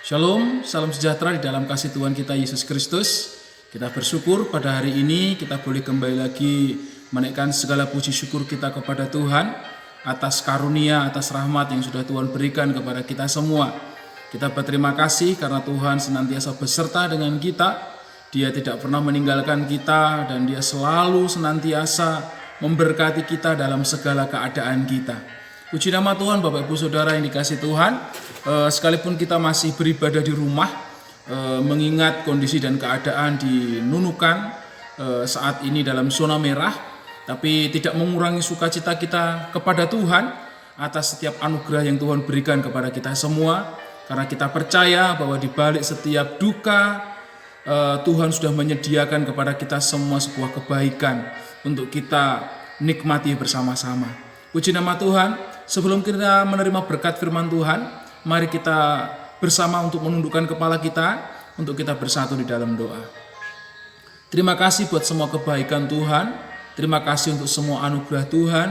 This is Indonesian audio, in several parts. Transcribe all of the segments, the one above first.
Shalom, salam sejahtera di dalam kasih Tuhan kita Yesus Kristus. Kita bersyukur pada hari ini kita boleh kembali lagi menaikkan segala puji syukur kita kepada Tuhan atas karunia, atas rahmat yang sudah Tuhan berikan kepada kita semua. Kita berterima kasih karena Tuhan senantiasa beserta dengan kita. Dia tidak pernah meninggalkan kita dan Dia selalu senantiasa memberkati kita dalam segala keadaan kita. Puji nama Tuhan, Bapak Ibu Saudara yang dikasihi Tuhan. Sekalipun kita masih beribadah di rumah, mengingat kondisi dan keadaan di Nunukan saat ini dalam zona merah, tapi tidak mengurangi sukacita kita kepada Tuhan atas setiap anugerah yang Tuhan berikan kepada kita semua. Karena kita percaya bahwa di balik setiap duka, Tuhan sudah menyediakan kepada kita semua sebuah kebaikan untuk kita nikmati bersama-sama. Puji nama Tuhan. Sebelum kita menerima berkat firman Tuhan, mari kita bersama untuk menundukkan kepala kita, untuk kita bersatu di dalam doa. Terima kasih buat semua kebaikan Tuhan, terima kasih untuk semua anugerah Tuhan,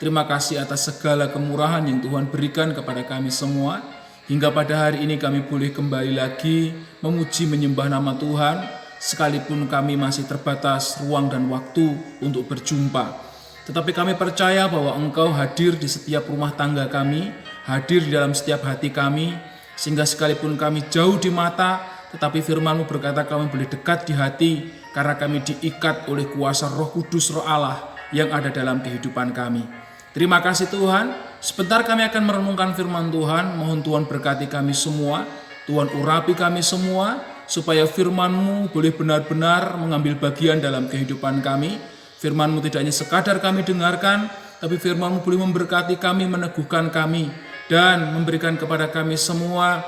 terima kasih atas segala kemurahan yang Tuhan berikan kepada kami semua. Hingga pada hari ini kami boleh kembali lagi memuji menyembah nama Tuhan, sekalipun kami masih terbatas ruang dan waktu untuk berjumpa. Tetapi kami percaya bahwa Engkau hadir di setiap rumah tangga kami, hadir di dalam setiap hati kami, sehingga sekalipun kami jauh di mata, tetapi firman-Mu berkata kami boleh dekat di hati, karena kami diikat oleh kuasa Roh Kudus, Roh Allah yang ada dalam kehidupan kami. Terima kasih Tuhan. Sebentar kami akan merenungkan firman Tuhan. Mohon Tuhan berkati kami semua, Tuhan urapi kami semua, supaya firman-Mu boleh benar-benar mengambil bagian dalam kehidupan kami. Firman-Mu tidak hanya sekadar kami dengarkan, tapi firman-Mu boleh memberkati kami, meneguhkan kami, dan memberikan kepada kami semua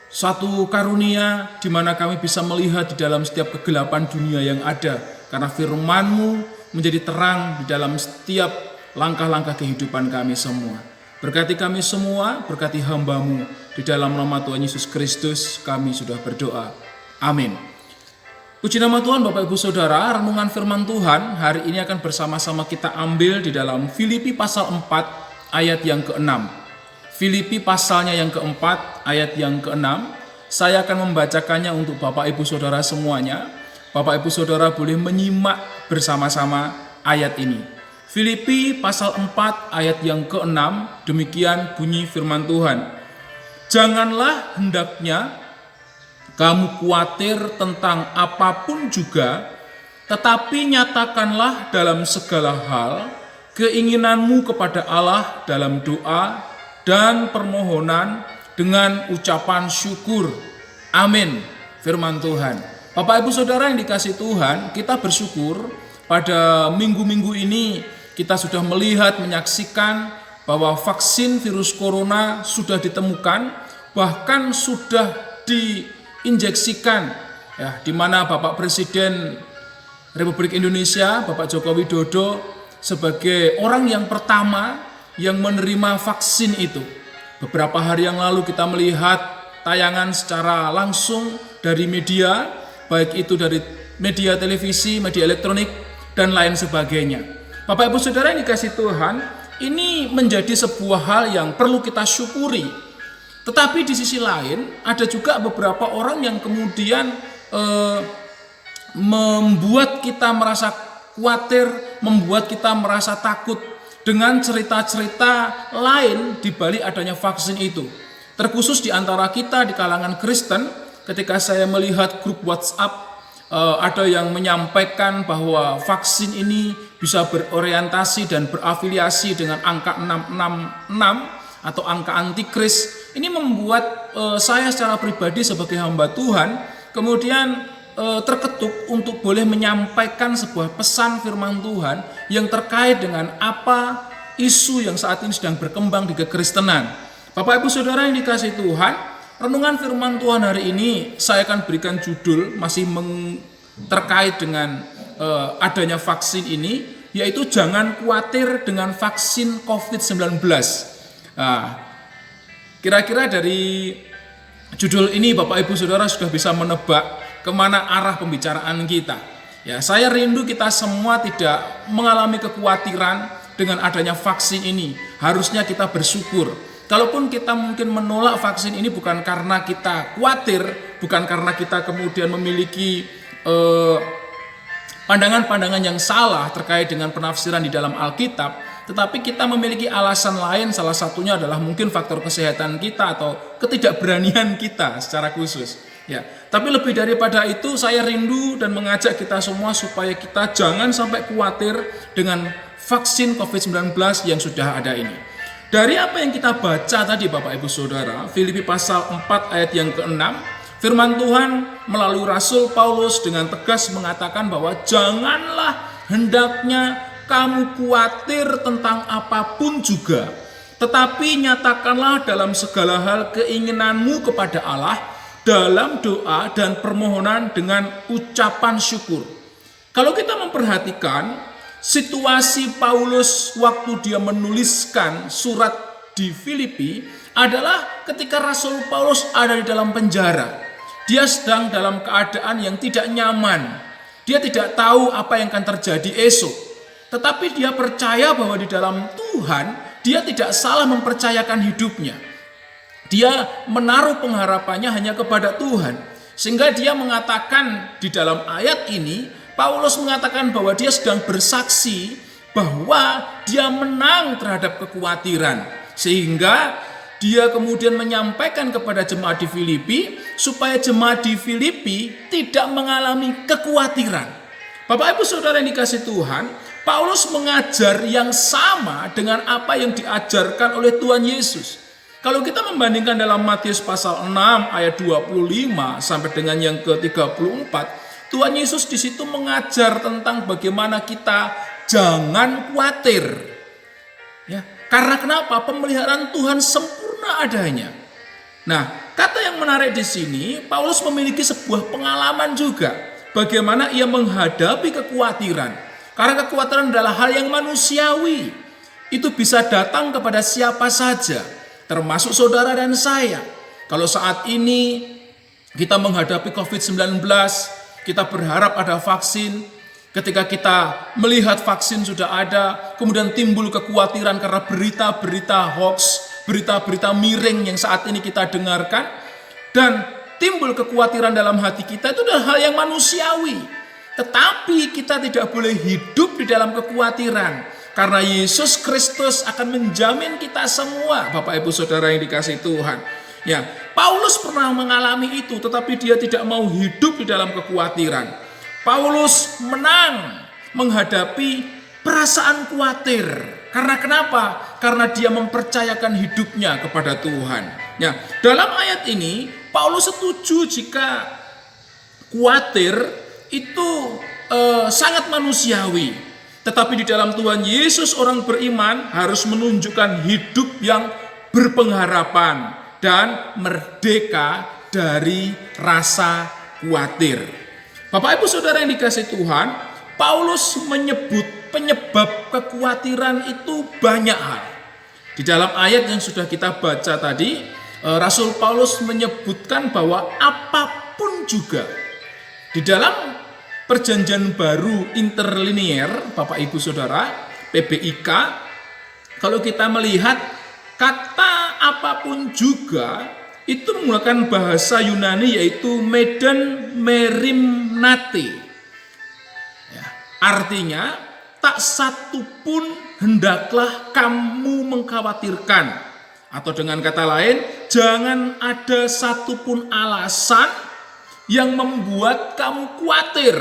satu karunia di mana kami bisa melihat di dalam setiap kegelapan dunia yang ada. Karena firman-Mu menjadi terang di dalam setiap langkah-langkah kehidupan kami semua. Berkati kami semua, berkati hamba-Mu. Di dalam nama Tuhan Yesus Kristus kami sudah berdoa. Amin. Puji nama Tuhan, Bapak Ibu Saudara. Renungan firman Tuhan hari ini akan bersama-sama kita ambil di dalam Filipi pasal 4 ayat yang ke-6. Filipi pasalnya yang ke-4 ayat yang ke-6. Saya akan membacakannya untuk Bapak Ibu Saudara semuanya. Bapak Ibu Saudara boleh menyimak bersama-sama ayat ini. Filipi pasal 4 ayat yang ke-6, demikian bunyi firman Tuhan. Janganlah hendaknya kamu khawatir tentang apapun juga, tetapi nyatakanlah dalam segala hal keinginanmu kepada Allah dalam doa dan permohonan dengan ucapan syukur. Amin. Firman Tuhan. Bapak Ibu Saudara yang dikasihi Tuhan, kita bersyukur pada minggu-minggu ini kita sudah melihat, menyaksikan bahwa vaksin virus corona sudah ditemukan, bahkan sudah diinjeksikan, ya, di mana Bapak Presiden Republik Indonesia, Bapak Joko Widodo, sebagai orang yang pertama yang menerima vaksin itu. Beberapa hari yang lalu kita melihat tayangan secara langsung dari media, baik itu dari media televisi, media elektronik, dan lain sebagainya. Bapak Ibu Saudara yang dikasihi Tuhan, ini menjadi sebuah hal yang perlu kita syukuri. Tetapi di sisi lain ada juga beberapa orang yang kemudian membuat kita merasa khawatir, membuat kita merasa takut dengan cerita-cerita lain di balik adanya vaksin itu. Terkhusus di antara kita di kalangan Kristen, ketika saya melihat grup WhatsApp, ada yang menyampaikan bahwa vaksin ini bisa berorientasi dan berafiliasi dengan angka 666 atau angka antikris. Ini membuat saya secara pribadi sebagai hamba Tuhan kemudian terketuk untuk boleh menyampaikan sebuah pesan firman Tuhan yang terkait dengan apa isu yang saat ini sedang berkembang di kekristenan. Bapak Ibu Saudara yang dikasihi Tuhan, renungan firman Tuhan hari ini saya akan berikan judul masih terkait dengan adanya vaksin ini, yaitu jangan khawatir dengan vaksin COVID-19. Nah, kira-kira dari judul ini Bapak Ibu Saudara sudah bisa menebak kemana arah pembicaraan kita. Ya, saya rindu kita semua tidak mengalami kekhawatiran dengan adanya vaksin ini. Harusnya kita bersyukur. Kalaupun kita mungkin menolak vaksin ini bukan karena kita khawatir, bukan karena kita kemudian memiliki pandangan-pandangan yang salah terkait dengan penafsiran di dalam Alkitab, tetapi kita memiliki alasan lain, salah satunya adalah mungkin faktor kesehatan kita atau ketidakberanian kita secara khusus. Ya, tapi lebih daripada itu saya rindu dan mengajak kita semua supaya kita jangan sampai khawatir dengan vaksin COVID-19 yang sudah ada ini. Dari apa yang kita baca tadi Bapak Ibu Saudara, Filipi pasal 4 ayat yang ke-6, firman Tuhan melalui Rasul Paulus dengan tegas mengatakan bahwa janganlah hendaknya kamu khawatir tentang apapun juga, tetapi nyatakanlah dalam segala hal keinginanmu kepada Allah dalam doa dan permohonan dengan ucapan syukur. Kalau kita memperhatikan situasi Paulus waktu dia menuliskan surat di Filipi adalah ketika Rasul Paulus ada di dalam penjara. Dia sedang dalam keadaan yang tidak nyaman. Dia tidak tahu apa yang akan terjadi esok. Tetapi dia percaya bahwa di dalam Tuhan dia tidak salah mempercayakan hidupnya. Dia menaruh pengharapannya hanya kepada Tuhan. Sehingga dia mengatakan di dalam ayat ini, Paulus mengatakan bahwa dia sedang bersaksi bahwa dia menang terhadap kekhawatiran. Sehingga dia kemudian menyampaikan kepada jemaat di Filipi supaya jemaat di Filipi tidak mengalami kekhawatiran. Bapak Ibu Saudara yang dikasihi Tuhan, Paulus mengajar yang sama dengan apa yang diajarkan oleh Tuhan Yesus. Kalau kita membandingkan dalam Matius pasal 6 ayat 25 sampai dengan yang ke-34, Tuhan Yesus di situ mengajar tentang bagaimana kita jangan khawatir. Ya, karena kenapa? Pemeliharaan Tuhan sempurna adanya. Nah, kata yang menarik di sini, Paulus memiliki sebuah pengalaman juga bagaimana ia menghadapi kekhawatiran. Karena kekhawatiran adalah hal yang manusiawi. Itu bisa datang kepada siapa saja, termasuk saudara dan saya. Kalau saat ini kita menghadapi COVID-19, kita berharap ada vaksin. Ketika kita melihat vaksin sudah ada, kemudian timbul kekhawatiran karena berita-berita hoax, berita-berita miring yang saat ini kita dengarkan, dan timbul kekhawatiran dalam hati kita, itu adalah hal yang manusiawi. Tetapi kita tidak boleh hidup di dalam kekhawatiran, karena Yesus Kristus akan menjamin kita semua, Bapak Ibu Saudara yang dikasihi Tuhan. Ya, Paulus pernah mengalami itu, tetapi dia tidak mau hidup di dalam kekhawatiran. Paulus menang menghadapi perasaan khawatir. Karena kenapa? Karena dia mempercayakan hidupnya kepada Tuhan. Ya, dalam ayat ini Paulus setuju jika khawatir itu sangat manusiawi. Tetapi di dalam Tuhan Yesus orang beriman harus menunjukkan hidup yang berpengharapan dan merdeka dari rasa khawatir. Bapak Ibu Saudara yang dikasihi Tuhan, Paulus menyebut penyebab kekhawatiran itu banyak hal. Di dalam ayat yang sudah kita baca tadi, Rasul Paulus menyebutkan bahwa apapun juga. Di dalam Perjanjian Baru Interlinear, Bapak Ibu Saudara, PBIK, kalau kita melihat kata apapun juga itu menggunakan bahasa Yunani yaitu meden merimnate. Ya, artinya tak satu pun hendaklah kamu mengkhawatirkan. Atau dengan kata lain, jangan ada satupun alasan yang membuat kamu khawatir.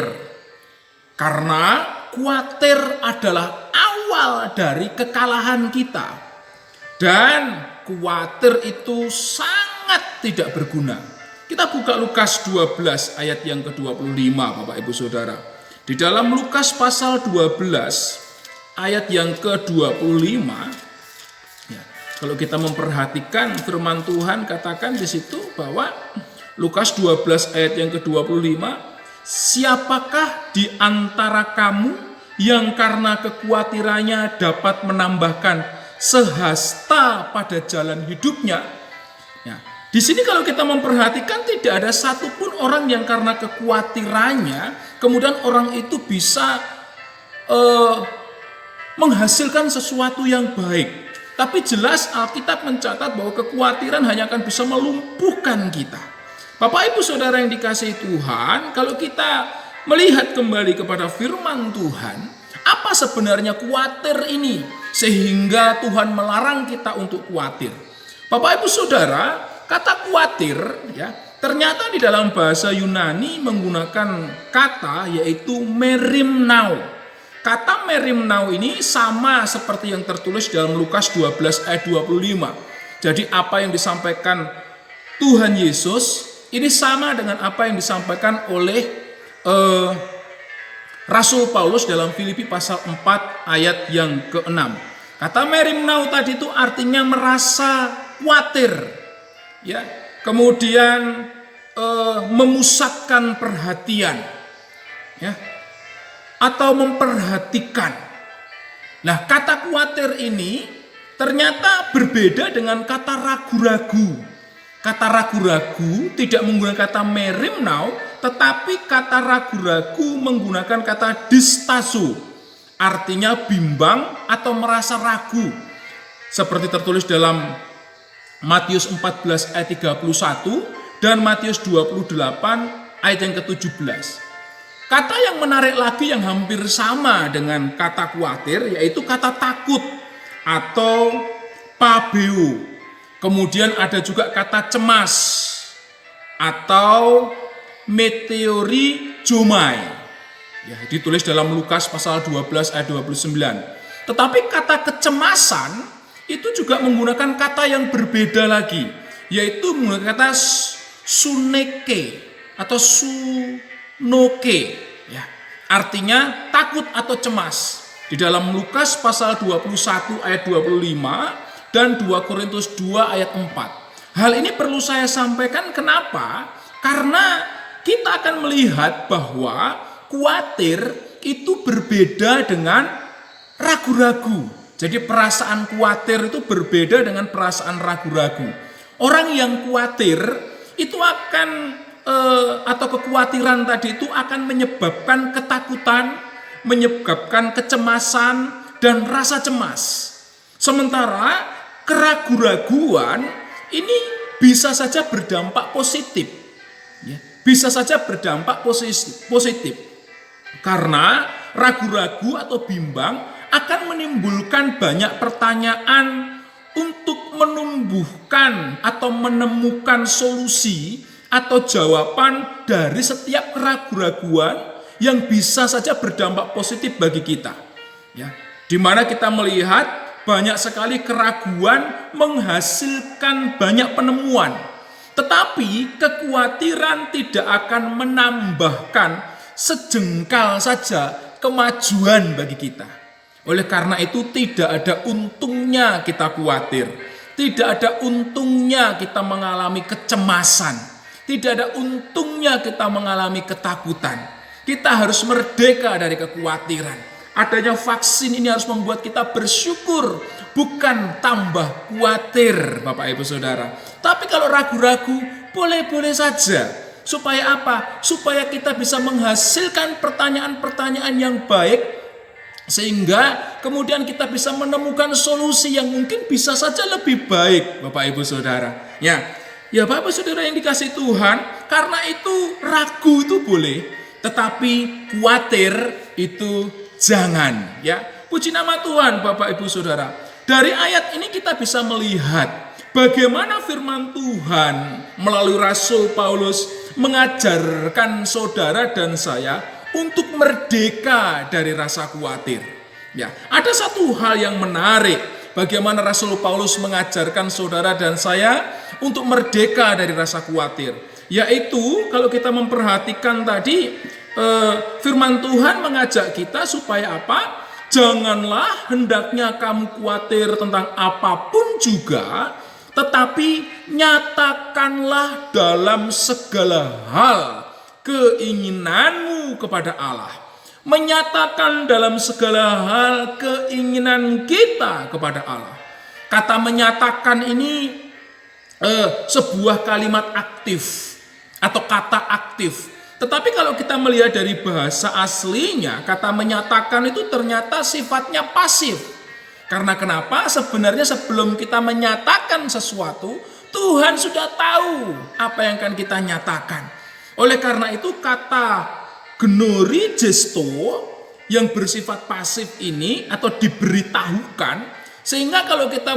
Karena khawatir adalah awal dari kekalahan kita. Dan khawatir itu sangat tidak berguna. Kita buka Lukas 12 ayat yang ke-25 Bapak Ibu Saudara. Di dalam Lukas pasal 12 ayat yang ke-25, ya, kalau kita memperhatikan firman Tuhan katakan di situ bahwa Lukas 12 ayat yang ke-25, siapakah di antara kamu yang karena kekhawatirannya dapat menambahkan sehasta pada jalan hidupnya? Ya, di sini kalau kita memperhatikan tidak ada satupun orang yang karena kekhawatirannya kemudian orang itu bisa menghasilkan sesuatu yang baik. Tapi jelas Alkitab mencatat bahwa kekhawatiran hanya akan bisa melumpuhkan kita. Bapak Ibu Saudara yang dikasihi Tuhan, kalau kita melihat kembali kepada firman Tuhan, apa sebenarnya khawatir ini sehingga Tuhan melarang kita untuk khawatir? Bapak Ibu Saudara, kata khawatir ya, ternyata di dalam bahasa Yunani menggunakan kata yaitu merimnao. Kata merimnao ini sama seperti yang tertulis dalam Lukas 12 ayat 25. Jadi apa yang disampaikan Tuhan Yesus ini sama dengan apa yang disampaikan oleh Rasul Paulus dalam Filipi pasal 4 ayat yang ke-6. Kata merimnao tadi itu artinya merasa khawatir, ya. Kemudian memusatkan perhatian, ya, atau memperhatikan. Nah, kata khawatir ini ternyata berbeda dengan kata ragu-ragu. Kata ragu-ragu tidak menggunakan kata merimnao, tetapi kata ragu-ragu menggunakan kata distaso, artinya bimbang atau merasa ragu. Seperti tertulis dalam Matius 14 ayat 31 dan Matius 28 ayat yang ke-17. Kata yang menarik lagi yang hampir sama dengan kata khawatir yaitu kata takut atau pabeo. Kemudian ada juga kata cemas atau meteorizomai. Ya, ditulis dalam Lukas pasal 12 ayat 29. Tetapi kata kecemasan itu juga menggunakan kata yang berbeda lagi, yaitu menggunakan kata suneke atau noke, ya, artinya takut atau cemas. Di dalam Lukas pasal 21 ayat 25 dan 2 Korintus 2 ayat 4. Hal ini perlu saya sampaikan kenapa? Karena kita akan melihat bahwa khawatir itu berbeda dengan ragu-ragu. Jadi perasaan khawatir itu berbeda dengan perasaan ragu-ragu. Orang yang khawatir itu akan atau kekhawatiran tadi itu akan menyebabkan ketakutan, menyebabkan kecemasan dan rasa cemas. Sementara keraguan-raguan ini bisa saja berdampak positif, ya, bisa saja berdampak positif. Karena ragu-ragu atau bimbang akan menimbulkan banyak pertanyaan untuk menumbuhkan atau menemukan solusi atau jawaban dari setiap keraguan-raguan yang bisa saja berdampak positif bagi kita, ya, di mana kita melihat banyak sekali keraguan menghasilkan banyak penemuan, tetapi kekhawatiran tidak akan menambahkan sejengkal saja kemajuan bagi kita. Oleh karena itu tidak ada untungnya kita khawatir, tidak ada untungnya kita mengalami kecemasan, tidak ada untungnya kita mengalami ketakutan. Kita harus merdeka dari kekhawatiran. Adanya vaksin ini harus membuat kita bersyukur, bukan tambah khawatir, Bapak Ibu Saudara. Tapi kalau ragu-ragu, boleh-boleh saja. Supaya apa? Supaya kita bisa menghasilkan pertanyaan-pertanyaan yang baik, sehingga kemudian kita bisa menemukan solusi yang mungkin bisa saja lebih baik, Bapak Ibu Saudara. Ya Bapak Saudara yang dikasihi Tuhan, karena itu ragu itu boleh, tetapi khawatir itu jangan, ya. Puji nama Tuhan Bapak Ibu Saudara. Dari ayat ini kita bisa melihat bagaimana firman Tuhan melalui Rasul Paulus mengajarkan saudara dan saya untuk merdeka dari rasa khawatir. Ya, ada satu hal yang menarik bagaimana Rasul Paulus mengajarkan saudara dan saya untuk merdeka dari rasa khawatir. Yaitu kalau kita memperhatikan tadi firman Tuhan mengajak kita supaya apa? Janganlah hendaknya kamu khawatir tentang apapun juga, tetapi nyatakanlah dalam segala hal keinginanmu kepada Allah. Menyatakan dalam segala hal keinginan kita kepada Allah. Kata menyatakan ini sebuah kalimat aktif atau kata aktif. Tetapi kalau kita melihat dari bahasa aslinya, kata menyatakan itu ternyata sifatnya pasif. Karena kenapa? Sebenarnya sebelum kita menyatakan sesuatu, Tuhan sudah tahu apa yang akan kita nyatakan. Oleh karena itu kata gnori gesto yang bersifat pasif ini atau diberitahukan, sehingga kalau kita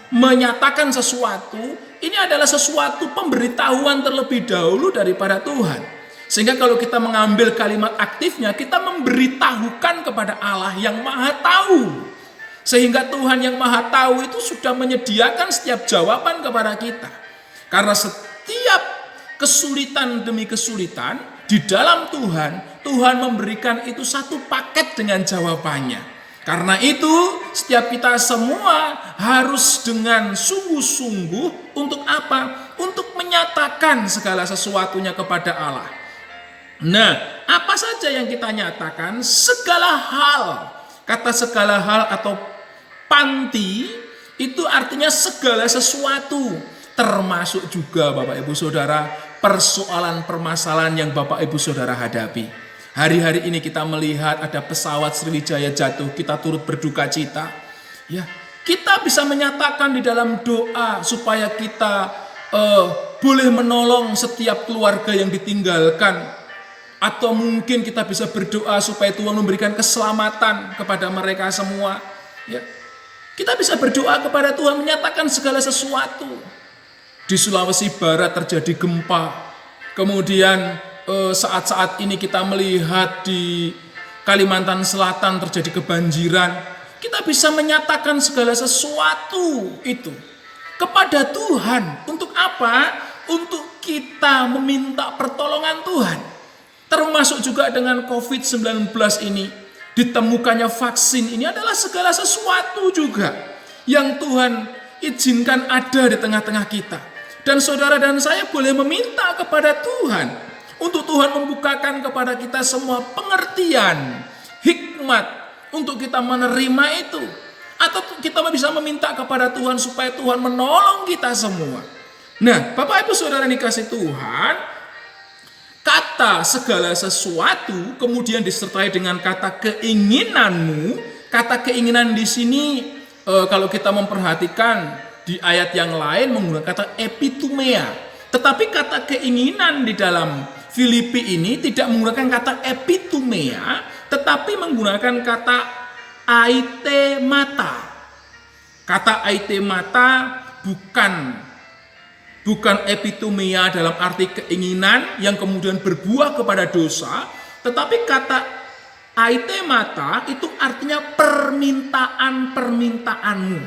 menyatakan sesuatu, ini adalah sesuatu pemberitahuan terlebih dahulu daripada Tuhan. Sehingga kalau kita mengambil kalimat aktifnya, kita memberitahukan kepada Allah yang Maha Tahu. Sehingga Tuhan yang Maha Tahu itu sudah menyediakan setiap jawaban kepada kita. Karena setiap kesulitan demi kesulitan di dalam Tuhan, Tuhan memberikan itu satu paket dengan jawabannya. Karena itu setiap kita semua harus dengan sungguh-sungguh untuk apa? Untuk menyatakan segala sesuatunya kepada Allah. Nah, apa saja yang kita nyatakan? Segala hal. Kata segala hal atau panti itu artinya segala sesuatu. Termasuk juga Bapak Ibu Saudara persoalan permasalahan yang Bapak Ibu Saudara hadapi. Hari-hari ini kita melihat ada pesawat Sriwijaya jatuh, kita turut berduka cita. Ya, kita bisa menyatakan di dalam doa supaya kita boleh menolong setiap keluarga yang ditinggalkan. Atau mungkin kita bisa berdoa supaya Tuhan memberikan keselamatan kepada mereka semua. Ya. Kita bisa berdoa kepada Tuhan menyatakan segala sesuatu. Di Sulawesi Barat terjadi gempa. Kemudian saat-saat ini kita melihat di Kalimantan Selatan terjadi kebanjiran. Kita bisa menyatakan segala sesuatu itu kepada Tuhan. Untuk apa? Untuk kita meminta pertolongan Tuhan. Termasuk juga dengan COVID-19 ini, ditemukannya vaksin ini adalah segala sesuatu juga yang Tuhan izinkan ada di tengah-tengah kita. Dan saudara dan saya boleh meminta kepada Tuhan untuk Tuhan membukakan kepada kita semua pengertian, hikmat untuk kita menerima itu. Atau kita bisa meminta kepada Tuhan supaya Tuhan menolong kita semua. Nah, Bapak Ibu Saudara yang dikasih Tuhan, kata segala sesuatu kemudian disertai dengan kata keinginanmu. Kata keinginan di sini kalau kita memperhatikan di ayat yang lain menggunakan kata epitumea. Tetapi kata keinginan di dalam Filipi ini tidak menggunakan kata epitumea, tetapi menggunakan kata aitemata. Kata aitemata bukan epitumia dalam arti keinginan yang kemudian berbuah kepada dosa, tetapi kata aitemata itu artinya permintaan-permintaanmu,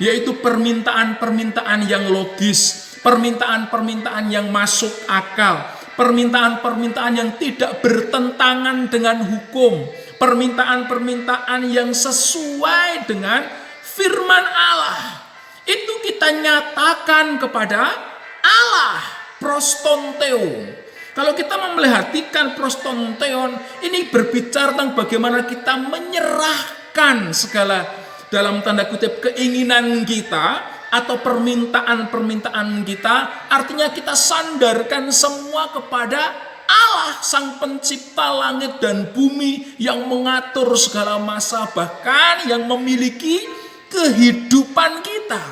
yaitu permintaan-permintaan yang logis, permintaan-permintaan yang masuk akal, permintaan-permintaan yang tidak bertentangan dengan hukum, permintaan-permintaan yang sesuai dengan firman Allah. Itu kita nyatakan kepada Allah, prostonteon. Kalau kita memperhatikan prostonteon, ini berbicara tentang bagaimana kita menyerahkan segala dalam tanda kutip keinginan kita atau permintaan-permintaan kita. Artinya kita sandarkan semua kepada Allah, Sang Pencipta langit dan bumi yang mengatur segala masa, bahkan yang memiliki kehidupan kita.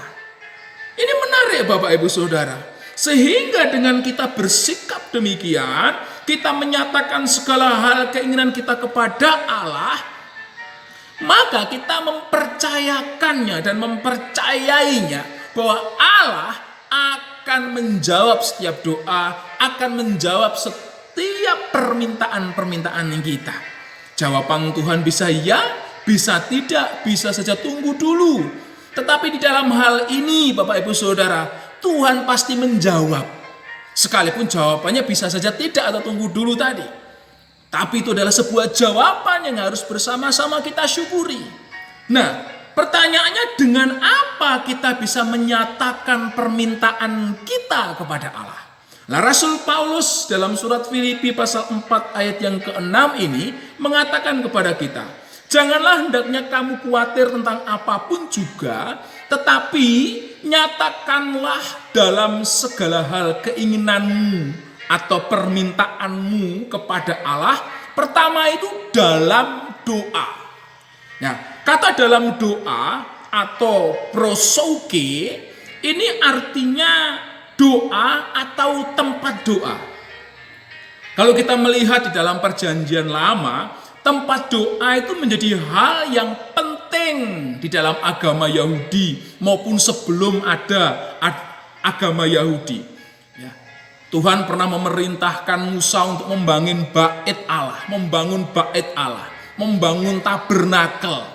Ini menarik Bapak Ibu Saudara. Sehingga dengan kita bersikap demikian, kita menyatakan segala hal keinginan kita kepada Allah, maka kita mempercayakannya dan mempercayainya bahwa Allah akan menjawab setiap doa, akan menjawab setiap permintaan-permintaan kita. Jawaban Tuhan bisa ya, bisa tidak, bisa saja tunggu dulu. Tetapi di dalam hal ini Bapak Ibu Saudara, Tuhan pasti menjawab. Sekalipun jawabannya bisa saja tidak atau tunggu dulu tadi. Tapi itu adalah sebuah jawaban yang harus bersama-sama kita syukuri. Nah, pertanyaannya dengan apa kita bisa menyatakan permintaan kita kepada Allah? Nah, Rasul Paulus dalam surat Filipi pasal 4 ayat yang ke-6 ini mengatakan kepada kita, janganlah hendaknya kamu khawatir tentang apapun juga, tetapi nyatakanlah dalam segala hal keinginanmu atau permintaanmu kepada Allah. Pertama itu dalam doa. Nah, Kata dalam doa atau prosauke ini artinya doa atau tempat doa. Kalau kita melihat di dalam perjanjian lama, tempat doa itu menjadi hal yang penting di dalam agama Yahudi maupun sebelum ada agama Yahudi. Ya. Tuhan pernah memerintahkan Musa untuk membangun bait Allah, membangun tabernakel.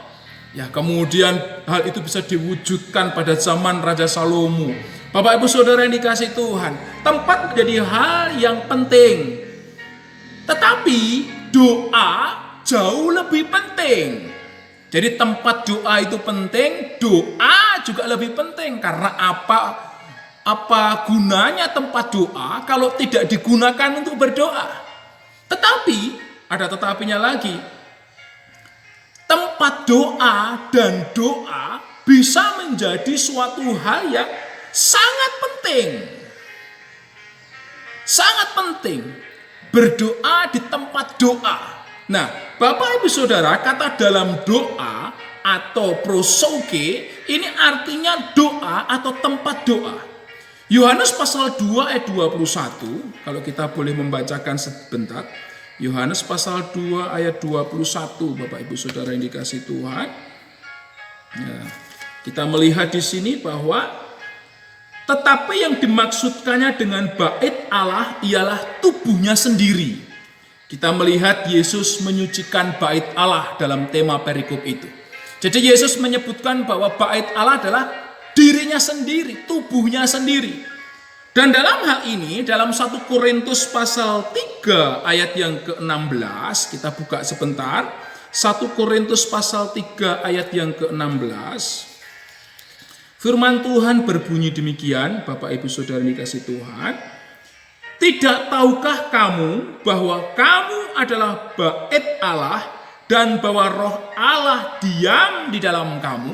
Ya, kemudian hal itu bisa diwujudkan pada zaman Raja Salomo. Bapak Ibu Saudara yang dikasihi Tuhan, tempat menjadi hal yang penting. Tetapi doa jauh lebih penting. Jadi tempat doa itu penting, doa juga lebih penting. Karena apa gunanya tempat doa kalau tidak digunakan untuk berdoa? Tetapi, ada tetapinya lagi. Tempat doa dan doa bisa menjadi suatu hal yang sangat penting. Sangat penting. Berdoa di tempat doa. Nah, Bapak Ibu Saudara, kata dalam doa atau prosauke ini artinya doa atau tempat doa. Yohanes pasal 2 ayat 21, kalau kita boleh membacakan sebentar. Yohanes pasal 2 ayat 21, Bapak Ibu Saudara yang dikasihi Tuhan. Ya, kita melihat di sini bahwa tetapi yang dimaksudkannya dengan bait Allah ialah tubuhnya sendiri. Kita melihat Yesus menyucikan bait Allah dalam tema perikop itu. Jadi Yesus menyebutkan bahwa bait Allah adalah dirinya sendiri, tubuhnya sendiri. Dan dalam hal ini, dalam 1 Korintus pasal 3 ayat yang ke-16, kita buka sebentar. 1 Korintus pasal 3 ayat yang ke-16. Firman Tuhan berbunyi demikian, Bapak Ibu Saudara dikasihi Tuhan. Tidak tahukah kamu bahwa kamu adalah bait Allah dan bahwa roh Allah diam di dalam kamu?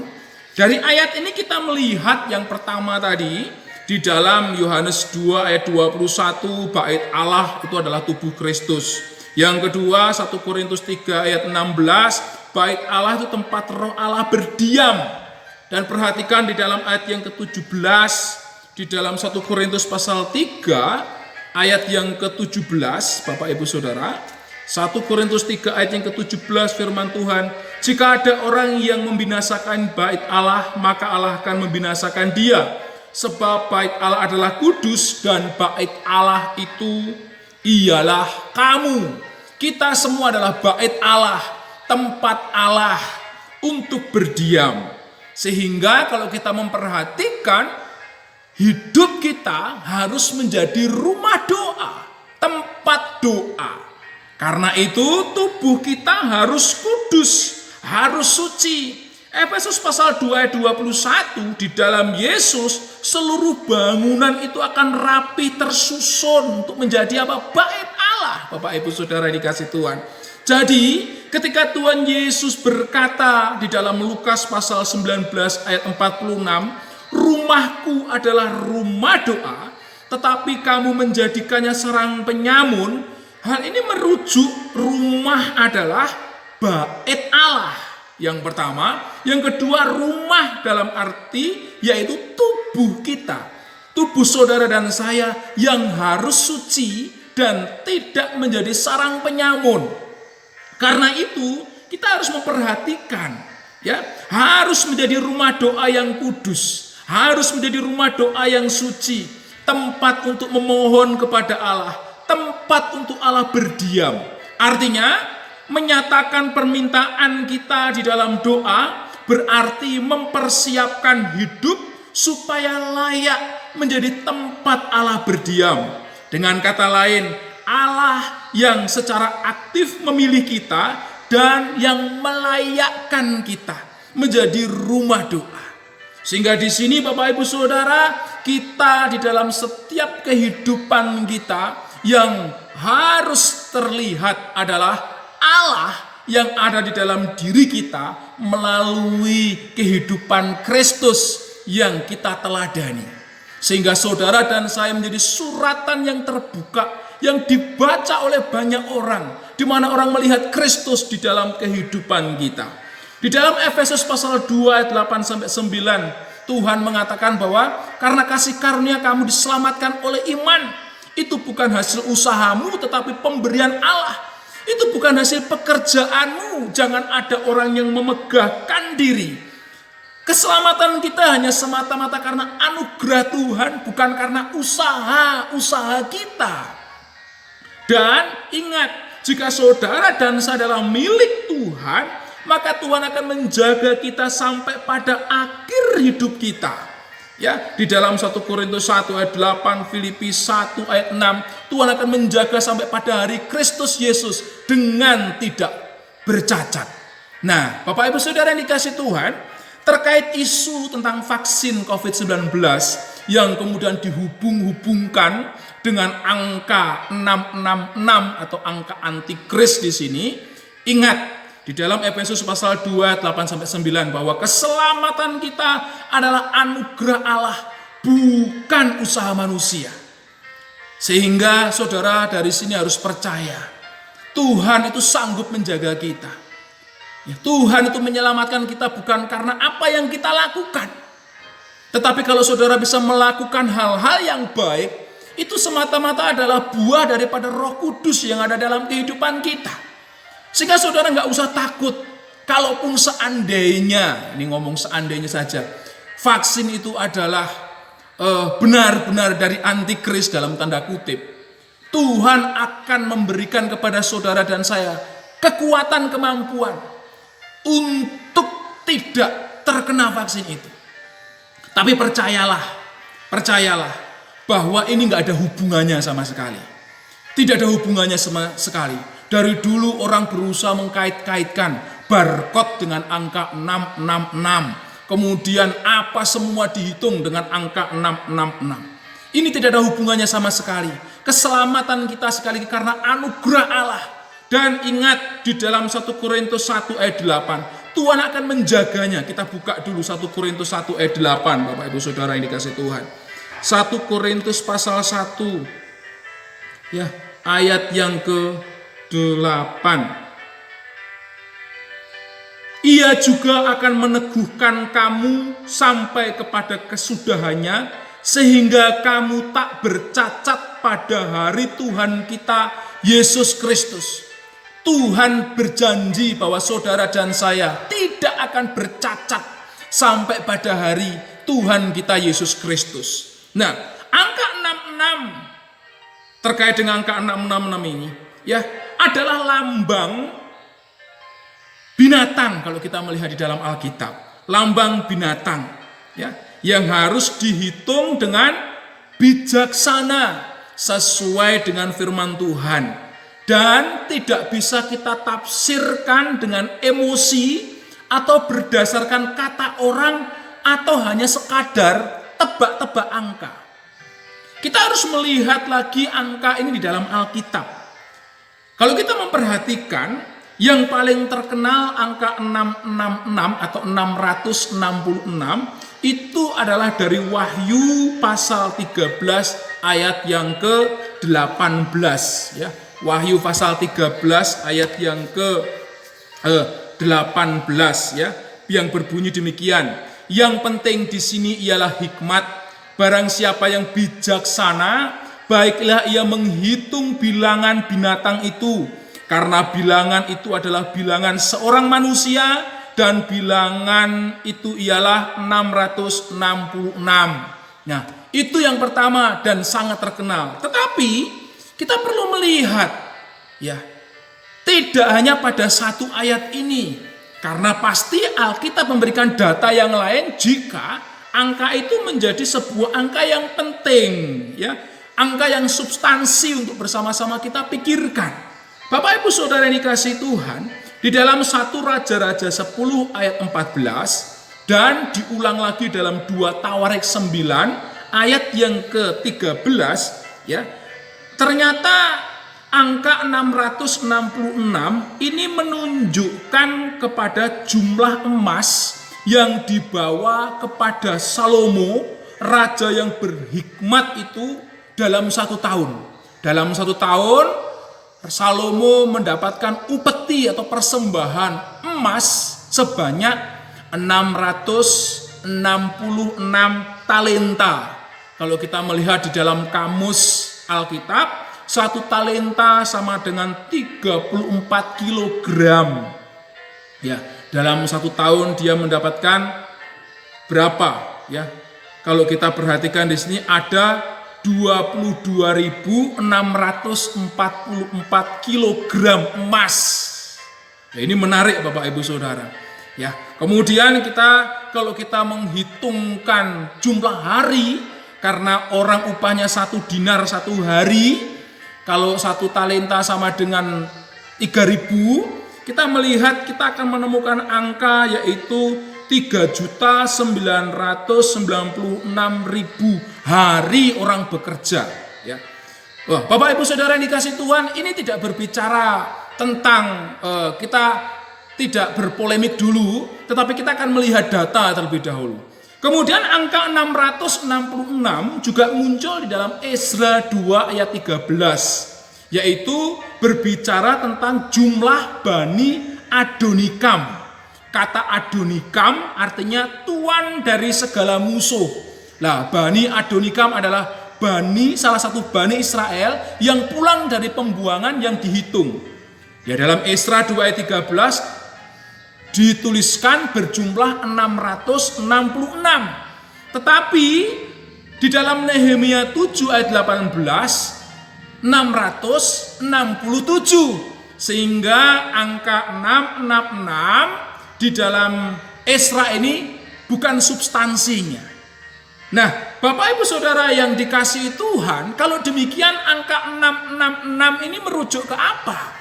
Dari ayat ini kita melihat yang pertama tadi, di dalam Yohanes 2 ayat 21, bait Allah itu adalah tubuh Kristus. Yang kedua, 1 Korintus 3 ayat 16, bait Allah itu tempat roh Allah berdiam. Dan perhatikan di dalam ayat yang ke-17, di dalam 1 Korintus pasal 3 ayat yang ke-17, Bapak Ibu Saudara, 1 Korintus 3 ayat yang ke-17 firman Tuhan, jika ada orang yang membinasakan bait Allah, maka Allah akan membinasakan dia. Sebab bait Allah adalah kudus dan bait Allah itu ialah kamu. Kita semua adalah bait Allah, tempat Allah untuk berdiam. Sehingga kalau kita memperhatikan, hidup kita harus menjadi rumah doa, tempat doa. Karena itu tubuh kita harus kudus, harus suci. Efesus pasal 2 ayat 21, di dalam Yesus seluruh bangunan itu akan rapi tersusun untuk menjadi apa? Bait Allah, Bapak Ibu Saudara dikasihi Tuhan. Jadi ketika Tuhan Yesus berkata di dalam Lukas pasal 19 ayat 46, rumahku adalah rumah doa, tetapi kamu menjadikannya sarang penyamun. Hal ini merujuk rumah adalah bait Allah. Yang pertama, yang kedua rumah dalam arti yaitu tubuh kita. Tubuh saudara dan saya yang harus suci dan tidak menjadi sarang penyamun. Karena itu kita harus memperhatikan, ya, harus menjadi rumah doa yang kudus, harus menjadi rumah doa yang suci, tempat untuk memohon kepada Allah, tempat untuk Allah berdiam. Artinya menyatakan permintaan kita di dalam doa berarti mempersiapkan hidup supaya layak menjadi tempat Allah berdiam. Dengan kata lain, Allah yang secara aktif memilih kita dan yang melayakkan kita menjadi rumah doa. Sehingga di sini Bapak Ibu Saudara, kita di dalam setiap kehidupan kita yang harus terlihat adalah Allah yang ada di dalam diri kita melalui kehidupan Kristus yang kita teladani. Sehingga saudara dan saya menjadi suratan yang terbuka, yang dibaca oleh banyak orang, di mana orang melihat Kristus di dalam kehidupan kita. Di dalam Efesus pasal 2 ayat 8 sampai 9, Tuhan mengatakan bahwa karena kasih karunia kamu diselamatkan oleh iman. Itu bukan hasil usahamu tetapi pemberian Allah. Itu bukan hasil pekerjaanmu. Jangan ada orang yang memegahkan diri. Keselamatan kita hanya semata-mata karena anugerah Tuhan, bukan karena usaha kita. Dan ingat, jika saudara dan saya adalah milik Tuhan, maka Tuhan akan menjaga kita sampai pada akhir hidup kita. Ya, di dalam 1 Korintus 1 ayat 8, Filipi 1 ayat 6, Tuhan akan menjaga sampai pada hari Kristus Yesus dengan tidak bercacat. Nah, Bapak Ibu Saudara yang dikasihi Tuhan, terkait isu tentang vaksin COVID-19 yang kemudian dihubung-hubungkan dengan angka 666 atau angka antikris di sini, ingat di dalam Efesus pasal 2 8 sampai 9 bahwa keselamatan kita adalah anugerah Allah, bukan usaha manusia. Sehingga saudara dari sini harus percaya Tuhan itu sanggup menjaga kita. Ya, Tuhan itu menyelamatkan kita bukan karena apa yang kita lakukan. Tetapi kalau saudara bisa melakukan hal-hal yang baik, itu semata-mata adalah buah daripada Roh Kudus yang ada dalam kehidupan kita. Sehingga saudara nggak usah takut. Kalaupun seandainya, ini ngomong seandainya saja, vaksin itu adalah benar-benar dari antikris dalam tanda kutip, Tuhan akan memberikan kepada saudara dan saya kekuatan, kemampuan untuk tidak terkena vaksin itu. Tapi percayalah bahwa ini nggak ada hubungannya sama sekali. Tidak ada hubungannya sama sekali. Dari dulu orang berusaha mengkait-kaitkan barcode dengan angka 666. Kemudian apa semua dihitung dengan angka 666. Ini tidak ada hubungannya sama sekali. Keselamatan kita sekali lagi karena anugerah Allah. Dan ingat di dalam 1 Korintus 1 ayat 8. Tuhan akan menjaganya. Kita buka dulu 1 Korintus 1 ayat 8. Bapak Ibu Saudara yang dikasih Tuhan. 1 Korintus pasal 1. Ya, ayat yang ke-8. Ia juga akan meneguhkan kamu sampai kepada kesudahannya, sehingga kamu tak bercacat pada hari Tuhan kita Yesus Kristus. Tuhan berjanji bahwa saudara dan saya tidak akan bercacat sampai pada hari Tuhan kita Yesus Kristus. Nah, angka 66 terkait dengan angka 666 ini ya adalah lambang binatang kalau kita melihat di dalam Alkitab. Lambang binatang ya yang harus dihitung dengan bijaksana sesuai dengan firman Tuhan dan tidak bisa kita tafsirkan dengan emosi atau berdasarkan kata orang atau hanya sekadar tebak-tebak angka. Kita harus melihat lagi angka ini di dalam Alkitab. Kalau kita memperhatikan yang paling terkenal angka 666 atau 666 itu adalah dari Wahyu pasal 13 ayat yang ke-18 ya. Wahyu pasal 13 ayat yang ke-18 ya, yang berbunyi demikian. Yang penting di sini ialah hikmat. Barang siapa yang bijaksana, baiklah ia menghitung bilangan binatang itu. Karena bilangan itu adalah bilangan seorang manusia dan bilangan itu ialah 666. Nah, itu yang pertama dan sangat terkenal. Tetapi kita perlu melihat ya, tidak hanya pada satu ayat ini. Karena pasti Alkitab memberikan data yang lain jika angka itu menjadi sebuah angka yang penting ya, angka yang substansi untuk bersama-sama kita pikirkan. Bapak Ibu Saudara yang dikasihi Tuhan, di dalam 1 Raja-Raja 10 ayat 14 dan diulang lagi dalam 2 Tawarik 9 ayat yang ke-13 ya. Ternyata angka 666 ini menunjukkan kepada jumlah emas yang dibawa kepada Salomo, raja yang berhikmat itu dalam 1 tahun. Dalam 1 tahun Salomo mendapatkan upeti atau persembahan emas sebanyak 666 talenta. Kalau kita melihat di dalam kamus Alkitab, 1 talenta sama dengan 34 kilogram. Ya, dalam 1 tahun dia mendapatkan berapa? Ya, kalau kita perhatikan di sini ada 22.644 kilogram emas. Ya, ini menarik Bapak Ibu Saudara. Ya, kemudian kalau kita menghitungkan jumlah hari, karena orang upahnya 1 dinar 1 hari, kalau 1 talenta sama dengan 3.000, kita melihat kita akan menemukan angka yaitu 3.996.000 hari orang bekerja. Ya. Wah, Bapak Ibu Saudara yang dikasih Tuhan, ini tidak berbicara tentang kita tidak berpolemik dulu, tetapi kita akan melihat data terlebih dahulu. Kemudian angka 666 juga muncul di dalam Ezra 2 ayat 13, yaitu berbicara tentang jumlah Bani Adonikam. Kata Adonikam artinya tuan dari segala musuh. Nah, Bani Adonikam adalah salah satu Bani Israel yang pulang dari pembuangan yang dihitung. Ya, dalam Ezra 2 ayat 13 dituliskan berjumlah 666. Tetapi di dalam Nehemia 7 ayat 18 667. Sehingga angka 666 di dalam Ezra ini bukan substansinya. Nah, Bapak Ibu Saudara yang dikasihi Tuhan, kalau demikian angka 666 ini merujuk ke apa?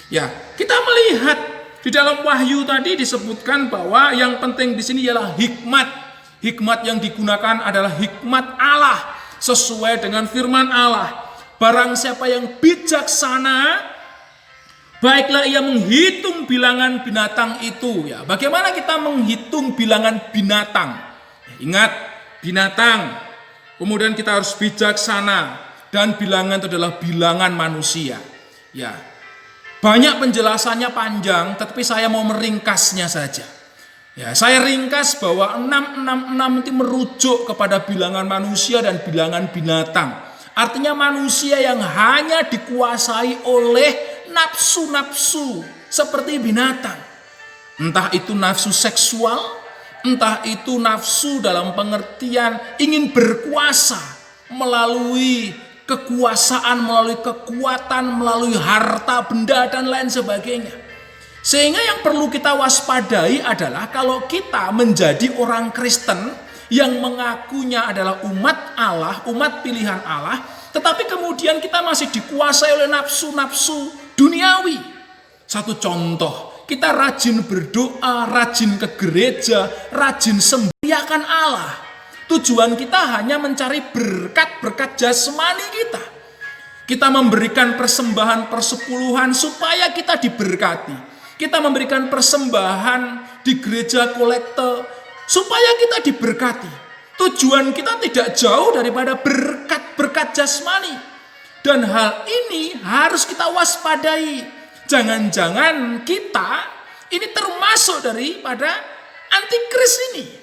Ya, kita melihat di dalam Wahyu tadi disebutkan bahwa yang penting di sini ialah hikmat. Hikmat yang digunakan adalah hikmat Allah sesuai dengan firman Allah. Barang siapa yang bijaksana, baiklah ia menghitung bilangan binatang itu. Ya, bagaimana kita menghitung bilangan binatang? Ingat, binatang. Kemudian kita harus bijaksana, dan bilangan itu adalah bilangan manusia. Ya. Banyak penjelasannya panjang, tetapi saya mau meringkasnya saja. Ya, saya ringkas bahwa 666 itu merujuk kepada bilangan manusia dan bilangan binatang. Artinya manusia yang hanya dikuasai oleh nafsu-nafsu seperti binatang. Entah itu nafsu seksual, entah itu nafsu dalam pengertian ingin berkuasa melalui kekuasaan, melalui kekuatan, melalui harta benda dan lain sebagainya. Sehingga yang perlu kita waspadai adalah kalau kita menjadi orang Kristen yang mengakunya adalah umat Allah, umat pilihan Allah, tetapi kemudian kita masih dikuasai oleh nafsu-nafsu duniawi. Satu contoh, kita rajin berdoa, rajin ke gereja, rajin sembahyang Allah. Tujuan kita hanya mencari berkat-berkat jasmani kita. Kita memberikan persembahan persepuluhan supaya kita diberkati. Kita memberikan persembahan di gereja kolekte supaya kita diberkati. Tujuan kita tidak jauh daripada berkat-berkat jasmani. Dan hal ini harus kita waspadai. Jangan-jangan kita ini termasuk daripada antikris ini.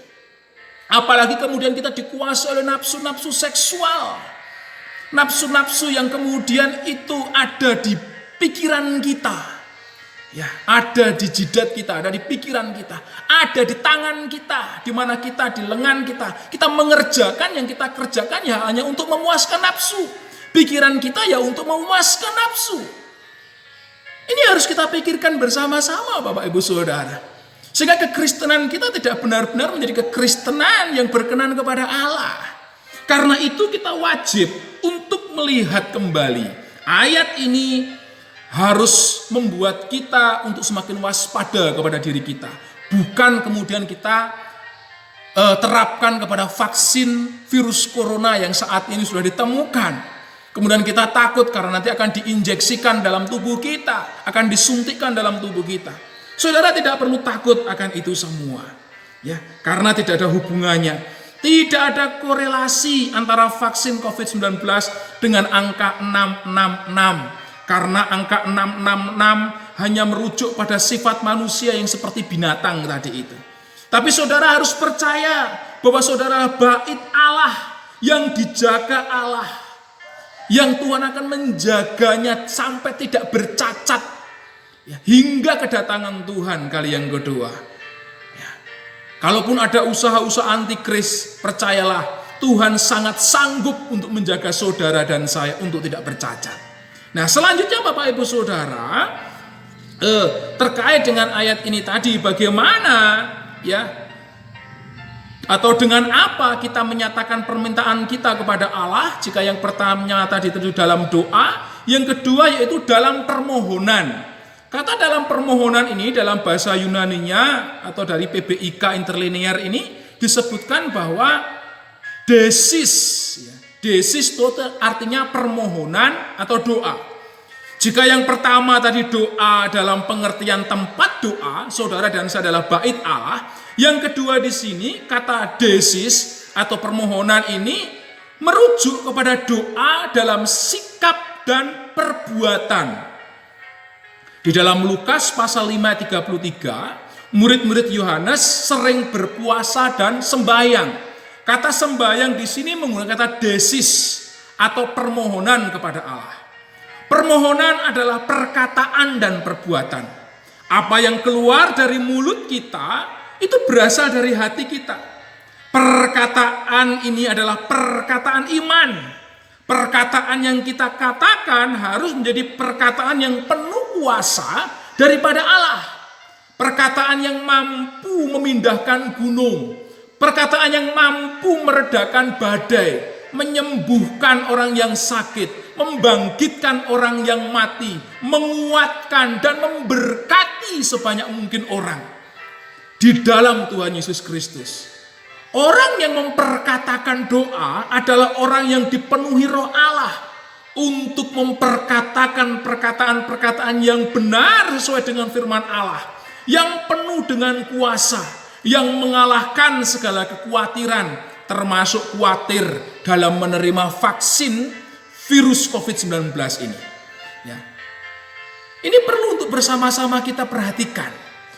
Apalagi kemudian kita dikuasai oleh nafsu-nafsu seksual. Nafsu-nafsu yang kemudian itu ada di pikiran kita. Ya, ada di jidat kita, ada di pikiran kita, ada di tangan kita, di mana kita, di lengan kita. Kita mengerjakan yang kita kerjakan ya hanya untuk memuaskan nafsu. Pikiran kita ya untuk memuaskan nafsu. Ini harus kita pikirkan bersama-sama Bapak Ibu Saudara. Sehingga kekristenan kita tidak benar-benar menjadi kekristenan yang berkenan kepada Allah. Karena itu kita wajib untuk melihat kembali. Ayat ini harus membuat kita untuk semakin waspada kepada diri kita. Bukan kemudian kita terapkan kepada vaksin virus corona yang saat ini sudah ditemukan. Kemudian kita takut karena nanti akan diinjeksikan dalam tubuh kita, akan disuntikkan dalam tubuh kita. Saudara tidak perlu takut akan itu semua, ya, karena tidak ada hubungannya, tidak ada korelasi antara vaksin COVID-19 dengan angka 666, karena angka 666 hanya merujuk pada sifat manusia yang seperti binatang tadi itu. Tapi saudara harus percaya bahwa saudara bait Allah yang dijaga Allah, yang Tuhan akan menjaganya sampai tidak bercacat ya, hingga kedatangan Tuhan kali yang kedua. Ya. Kalaupun ada usaha-usaha antikris, percayalah Tuhan sangat sanggup untuk menjaga saudara dan saya untuk tidak bercacat. Nah, selanjutnya Bapak Ibu Saudara, terkait dengan ayat ini tadi, bagaimana ya, atau dengan apa kita menyatakan permintaan kita kepada Allah? Jika yang pertama tadi itu dalam doa, yang kedua yaitu dalam permohonan. Kata dalam permohonan ini dalam bahasa Yunaninya atau dari PBIK interlinear ini disebutkan bahwa desis, ya. Desis itu artinya permohonan atau doa. Jika yang pertama tadi doa dalam pengertian tempat doa, saudara dan saya adalah bait Allah. Yang kedua di sini kata desis atau permohonan ini merujuk kepada doa dalam sikap dan perbuatan. Di dalam Lukas pasal 5 ayat 33, murid-murid Yohanes sering berpuasa dan sembahyang. Kata sembahyang di sini menggunakan kata desis atau permohonan kepada Allah. Permohonan adalah perkataan dan perbuatan. Apa yang keluar dari mulut kita itu berasal dari hati kita. Perkataan ini adalah perkataan iman. Perkataan yang kita katakan harus menjadi perkataan yang penuh kuasa daripada Allah. Perkataan yang mampu memindahkan gunung. Perkataan yang mampu meredakan badai, menyembuhkan orang yang sakit, membangkitkan orang yang mati, menguatkan dan memberkati sebanyak mungkin orang di dalam Tuhan Yesus Kristus. Orang yang memperkatakan doa adalah orang yang dipenuhi Roh Allah untuk memperkatakan perkataan-perkataan yang benar sesuai dengan firman Allah, yang penuh dengan kuasa, yang mengalahkan segala kekhawatiran, termasuk khawatir dalam menerima vaksin virus COVID-19 ini. Ya. Ini perlu untuk bersama-sama kita perhatikan.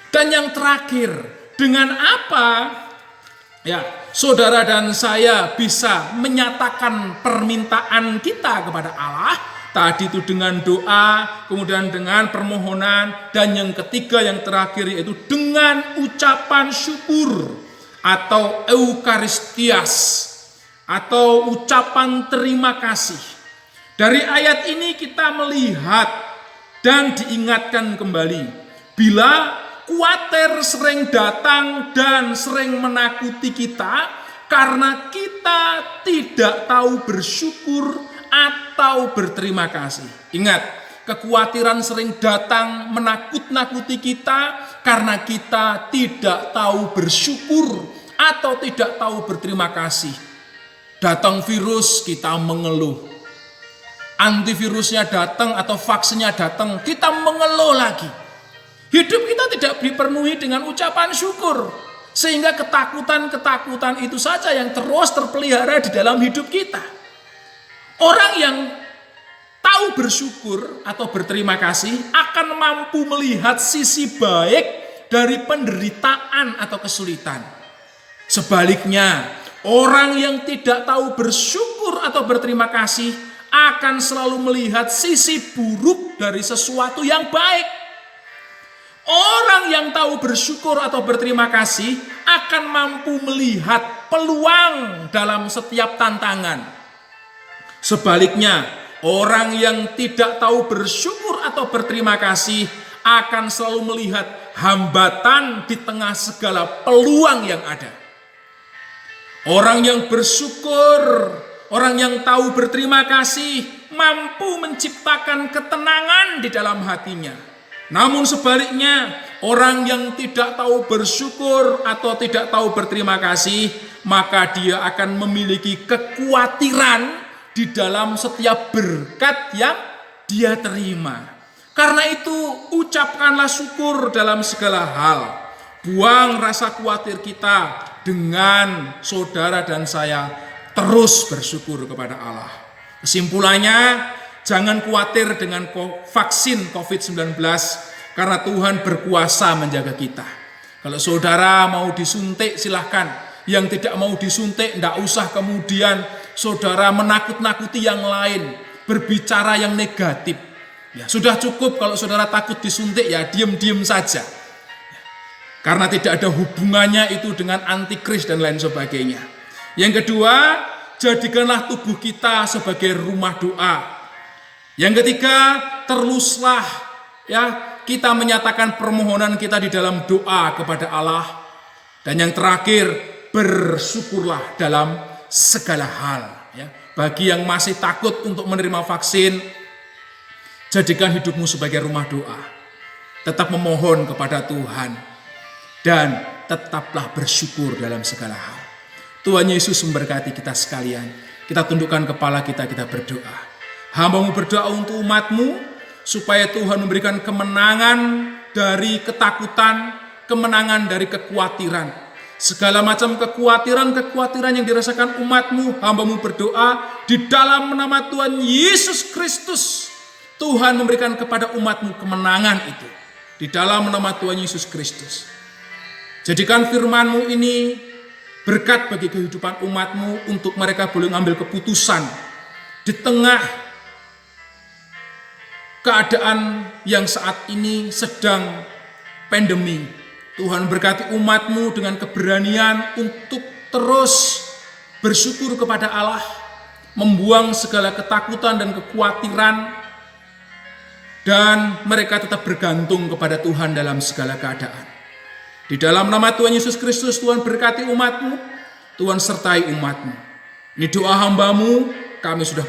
Dan yang terakhir, dengan apa ya saudara dan saya bisa menyatakan permintaan kita kepada Allah? Tadi itu dengan doa, kemudian dengan permohonan, dan yang ketiga yang terakhir yaitu dengan ucapan syukur atau eukaristias atau ucapan terima kasih. Dari ayat ini kita melihat dan diingatkan kembali bila khawatir sering datang dan sering menakuti kita karena kita tidak tahu bersyukur atau berterima kasih. Ingat, kekhawatiran sering datang menakut-nakuti kita karena kita tidak tahu bersyukur atau tidak tahu berterima kasih. Datang virus, kita mengeluh. Antivirusnya datang atau vaksinnya datang, kita mengeluh lagi. Hidup kita tidak dipenuhi dengan ucapan syukur, sehingga ketakutan-ketakutan itu saja yang terus terpelihara di dalam hidup kita. Orang yang tahu bersyukur atau berterima kasih akan mampu melihat sisi baik dari penderitaan atau kesulitan. Sebaliknya, orang yang tidak tahu bersyukur atau berterima kasih akan selalu melihat sisi buruk dari sesuatu yang baik. Orang yang tahu bersyukur atau berterima kasih akan mampu melihat peluang dalam setiap tantangan. Sebaliknya, orang yang tidak tahu bersyukur atau berterima kasih akan selalu melihat hambatan di tengah segala peluang yang ada. Orang yang bersyukur, orang yang tahu berterima kasih, mampu menciptakan ketenangan di dalam hatinya. Namun sebaliknya, orang yang tidak tahu bersyukur atau tidak tahu berterima kasih, maka dia akan memiliki kekhawatiran di dalam setiap berkat yang dia terima. Karena itu, ucapkanlah syukur dalam segala hal. Buang rasa khawatir kita dengan saudara dan saya terus bersyukur kepada Allah. Kesimpulannya, jangan khawatir dengan vaksin COVID-19 karena Tuhan berkuasa menjaga kita. Kalau saudara mau disuntik silahkan, yang tidak mau disuntik tidak usah kemudian saudara menakut-nakuti yang lain, berbicara yang negatif. Ya, sudah cukup kalau saudara takut disuntik ya diam-diam saja. Karena tidak ada hubungannya itu dengan antikris dan lain sebagainya. Yang kedua, jadikanlah tubuh kita sebagai rumah doa. Yang ketiga, teruslah ya kita menyatakan permohonan kita di dalam doa kepada Allah. Dan yang terakhir, bersyukurlah dalam segala hal. Ya. Bagi yang masih takut untuk menerima vaksin, jadikan hidupmu sebagai rumah doa. Tetap memohon kepada Tuhan. Dan tetaplah bersyukur dalam segala hal. Tuhan Yesus memberkati kita sekalian. Kita tundukkan kepala kita, kita berdoa. Hamba-Mu berdoa untuk umat-Mu, supaya Tuhan memberikan kemenangan dari ketakutan, kemenangan dari kekhawatiran. Segala macam kekhawatiran yang dirasakan umat-Mu, hamba-Mu berdoa di dalam nama Tuhan Yesus Kristus. Tuhan memberikan kepada umat-Mu kemenangan itu. Di dalam nama Tuhan Yesus Kristus. Jadikan firman-Mu ini berkat bagi kehidupan umat-Mu untuk mereka boleh mengambil keputusan di tengah keadaan yang saat ini sedang pandemi. Tuhan berkati umat-Mu dengan keberanian untuk terus bersyukur kepada Allah, membuang segala ketakutan dan kekhawatiran, dan mereka tetap bergantung kepada Tuhan dalam segala keadaan. Di dalam nama Tuhan Yesus Kristus, Tuhan berkati umat-Mu, Tuhan sertai umat-Mu. Ini doa hamba-Mu, kami sudah